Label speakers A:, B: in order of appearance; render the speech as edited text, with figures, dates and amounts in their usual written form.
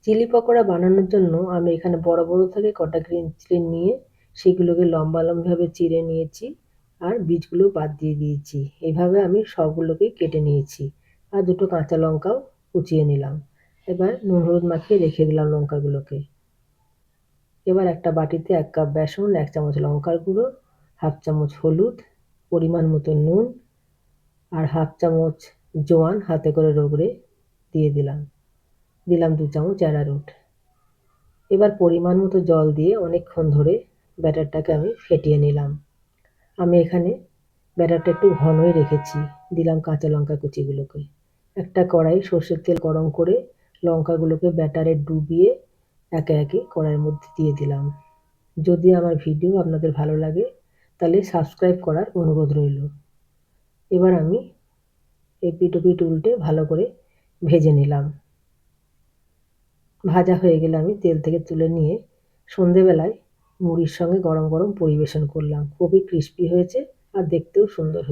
A: Chilli pakora বানানোর জন্য আমি এখানে বড় বড় থেকে কটা গ্রিন চিলি নিয়ে সেগুলোকে লম্বা লম্বাভাবে চিড়ে নিয়েছি আর বীজগুলো বাদ দিয়ে দিয়েছি। এইভাবে আমি সবগুলোকেই কেটে নিয়েছি আর দুটো কাঁচা লঙ্কাও কুচিয়ে নিলাম। এবার নুন হলুদ মাখিয়ে রেখে দিলাম লঙ্কাগুলোকে। এবার একটা বাটিতে 1 কাপ বেসন, 1 চামচ লঙ্কার গুঁড়ো, হাফ চামচ হলুদ, পরিমাণ মতো নুন আর হাফ চামচ জোয়ান হাতে করে রগড়ে দিয়ে দিলাম। 2 চামচ অ্যারারুট। এবার পরিমাণ মতো জল দিয়ে অনেকক্ষণ ধরে ব্যাটারটাকে আমি ফেটিয়ে নিলাম। আমি এখানে ব্যাটারটা একটু ঘনই রেখেছি। দিলাম কাঁচা লঙ্কা কুচিগুলোকে। একটা কড়াই সর্ষের তেল গরম করে লঙ্কাগুলোকে ব্যাটারে ডুবিয়ে একে একে কড়াইয়ের মধ্যে দিয়ে দিলাম। যদি আমার ভিডিও আপনাদের ভালো লাগে তাহলে সাবস্ক্রাইব করার অনুরোধ রইল। এবার আমি এপিঠ ওপিঠ উল্টে ভালো করে ভেজে নিলাম। ভাজা হয়ে গেলে আমি তেল থেকে তুলে নিয়ে সন্ধেবেলায় মুড়ির সঙ্গে গরম গরম পরিবেশন করলাম। খুবই ক্রিস্পি হয়েছে আর দেখতেও সুন্দর হয়েছে।